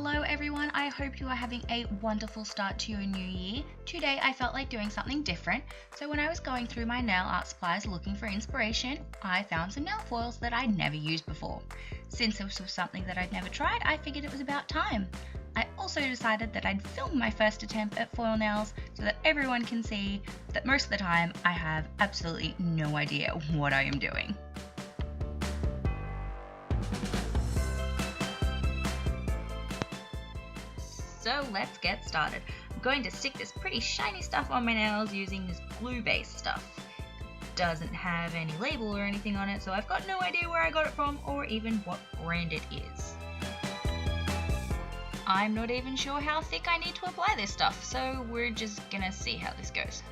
Hello everyone, I hope you are having a wonderful start to your new year. Today I felt like doing something different, so when I was going through my nail art supplies looking for inspiration, I found some nail foils that I'd never used before. Since this was something that I'd never tried, I figured it was about time. I also decided that I'd film my first attempt at foil nails so that everyone can see that most of the time I have absolutely no idea what I am doing. So let's get started. I'm going to stick this pretty shiny stuff on my nails using this glue-based stuff. Doesn't have any label or anything on it, so I've got no idea where I got it from or even what brand it is. I'm not even sure how thick I need to apply this stuff, so we're just gonna see how this goes.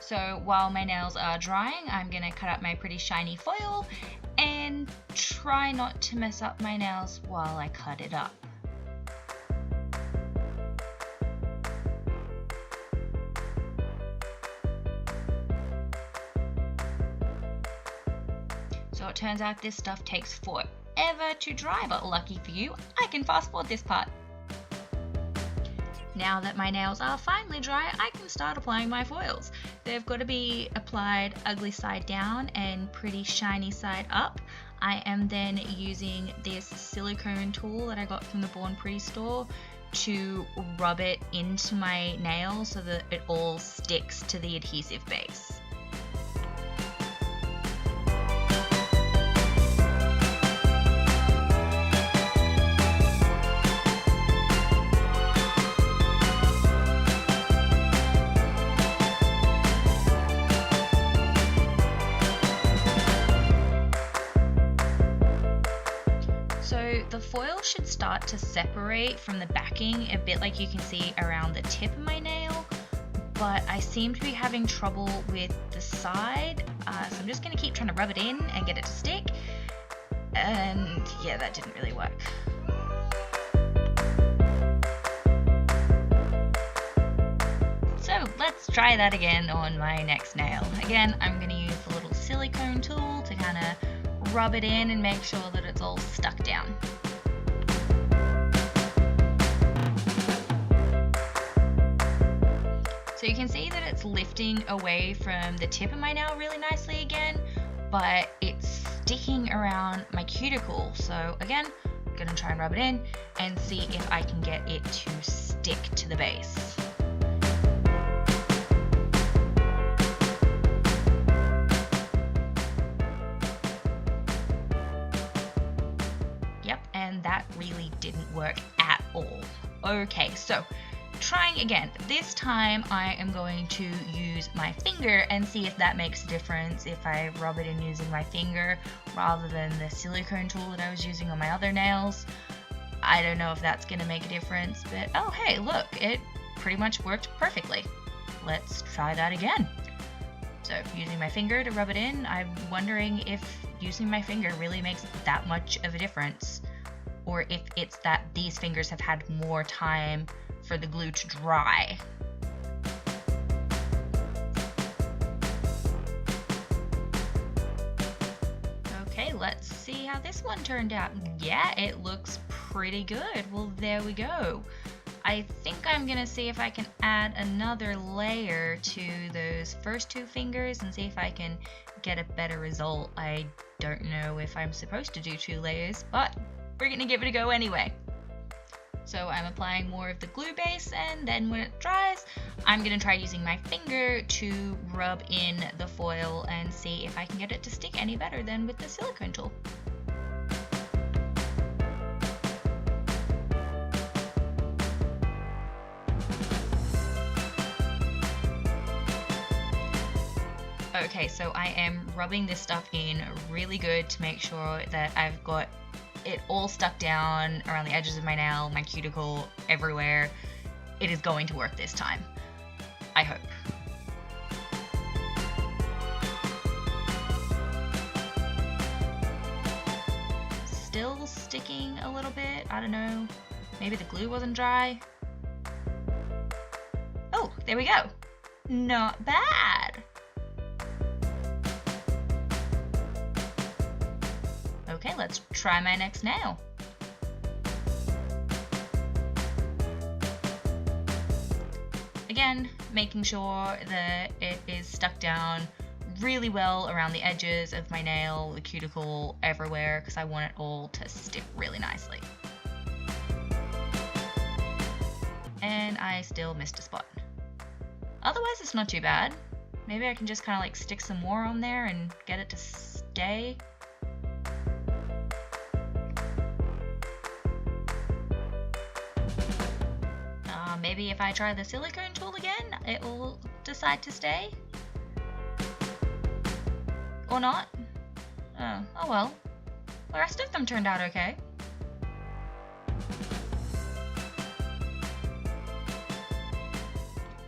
So while my nails are drying, I'm gonna cut up my pretty shiny foil and try not to mess up my nails while I cut it up. So it turns out this stuff takes forever to dry, but lucky for you, I can fast forward this part. Now that my nails are finally dry, I can start applying my foils. They've got to be applied ugly side down and pretty shiny side up. I am then using this silicone tool that I got from the Born Pretty store to rub it into my nail so that it all sticks to the adhesive base. So the foil should start to separate from the backing a bit, like you can see around the tip of my nail, but I seem to be having trouble with the side, so I'm just going to keep trying to rub it in and get it to stick, and yeah, that didn't really work. So let's try that again on my next nail. Again, I'm going to use the little silicone tool to kind of rub it in and make sure that it's all stuck down. So you can see that it's lifting away from the tip of my nail really nicely again, but it's sticking around my cuticle. So again, I'm gonna try and rub it in and see if I can get it to stick to the base. Yep, and that really didn't work at all. Okay, so trying again. This time I am going to use my finger and see if that makes a difference if I rub it in using my finger rather than the silicone tool that I was using on my other nails. I don't know if that's going to make a difference, but oh hey, look, it pretty much worked perfectly. Let's try that again. So using my finger to rub it in, I'm wondering if using my finger really makes that much of a difference, or if it's that these fingers have had more time for the glue to dry. Okay, let's see how this one turned out. Yeah, it looks pretty good. Well, there we go. I think I'm gonna see if I can add another layer to those first two fingers and see if I can get a better result. I don't know if I'm supposed to do 2 layers, but we're gonna give it a go anyway. So I'm applying more of the glue base, and then when it dries, I'm gonna try using my finger to rub in the foil and see if I can get it to stick any better than with the silicone tool. Okay, so I am rubbing this stuff in really good to make sure that I've got it all stuck down around the edges of my nail, my cuticle, everywhere. It is going to work this time. I hope. Still sticking a little bit, I don't know. Maybe the glue wasn't dry. Oh, there we go. Not bad. Okay, let's try my next nail. Again, making sure that it is stuck down really well around the edges of my nail, the cuticle, everywhere, because I want it all to stick really nicely. And I still missed a spot. Otherwise, it's not too bad. Maybe I can just kind of like stick some more on there and get it to stay. Maybe if I try the silicone tool again, it will decide to stay. Or not. Oh well. The rest of them turned out okay.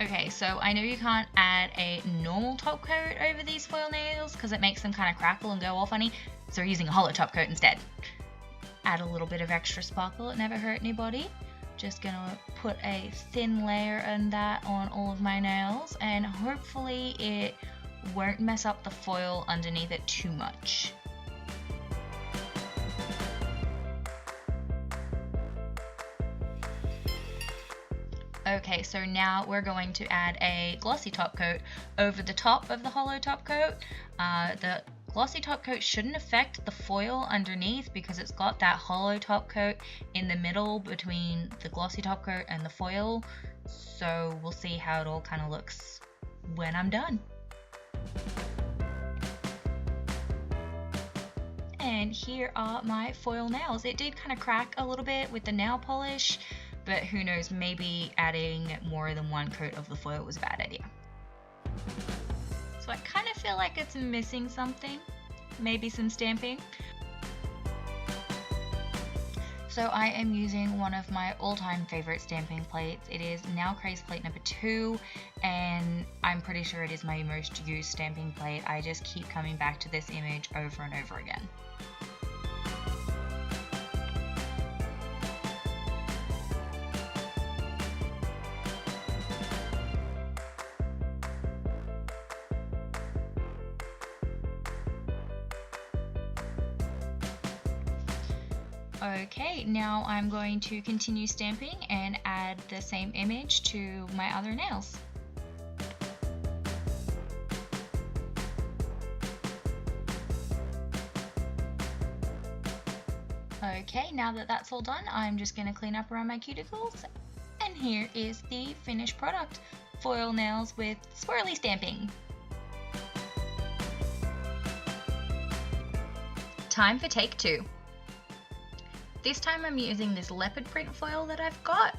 Okay, so I know you can't add a normal top coat over these foil nails because it makes them kind of crackle and go all funny, so we're using a hollow top coat instead. Add a little bit of extra sparkle, it never hurt anybody. Just gonna put a thin layer on that on all of my nails, and hopefully it won't mess up the foil underneath it too much. Okay, so now we're going to add a glossy top coat over the top of the hollow top coat. The glossy top coat shouldn't affect the foil underneath because it's got that hollow top coat in the middle between the glossy top coat and the foil. So we'll see how it all kind of looks when I'm done. And here are my foil nails. It did kind of crack a little bit with the nail polish, but who knows, maybe adding more than one coat of the foil was a bad idea. So I kind of feel like it's missing something, maybe some stamping. So I am using one of my all-time favorite stamping plates. It is Nail Craze plate number 2, and I'm pretty sure it is my most used stamping plate. I just keep coming back to this image over and over again. Okay, now I'm going to continue stamping and add the same image to my other nails. Okay, now that that's all done, I'm just going to clean up around my cuticles, and here is the finished product. Foil nails with swirly stamping. Time for take 2. This time I'm using this leopard print foil that I've got,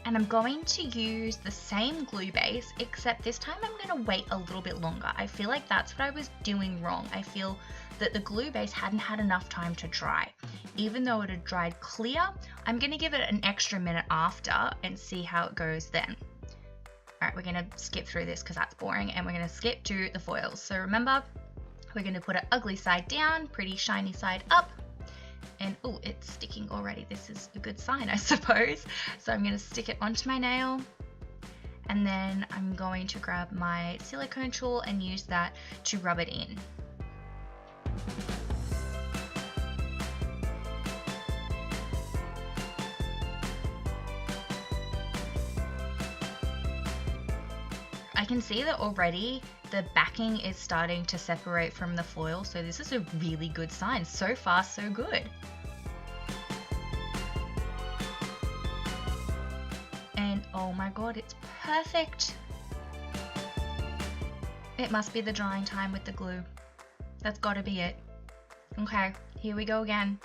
and I'm going to use the same glue base, except this time I'm going to wait a little bit longer. I feel like that's what I was doing wrong. I feel that the glue base hadn't had enough time to dry. Even though it had dried clear, I'm going to give it an extra minute after and see how it goes then. Alright, we're going to skip through this because that's boring, and we're going to skip to the foils. So remember, we're going to put it ugly side down, pretty shiny side up. And oh, it's sticking already. This is a good sign, I suppose. So I'm going to stick it onto my nail, and then I'm going to grab my silicone tool and use that to rub it in. I can see that already the backing is starting to separate from the foil, so this is a really good sign. So far, so good. And oh my god, it's perfect. It must be the drying time with the glue. That's gotta be it. Okay, here we go again.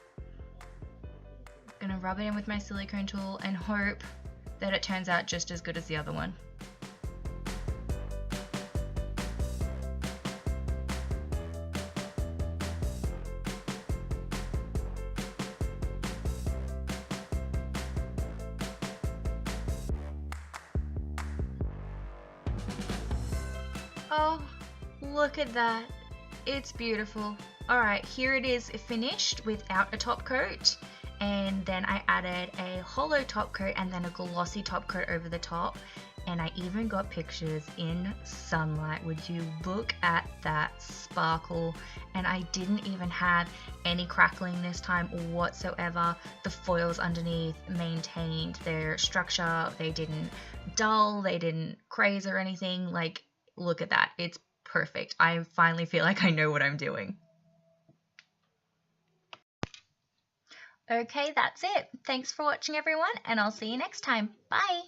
I'm gonna rub it in with my silicone tool and hope that it turns out just as good as the other one. Oh, look at that. It's beautiful. Alright, here it is finished without a top coat, and then I added a hollow top coat and then a glossy top coat over the top. And I even got pictures in sunlight. Would you look at that sparkle? And I didn't even have any crackling this time whatsoever. The foils underneath maintained their structure. They didn't dull, they didn't craze or anything. Like, look at that. It's perfect. I finally feel like I know what I'm doing. Okay, that's it. Thanks for watching, everyone, and I'll see you next time. Bye!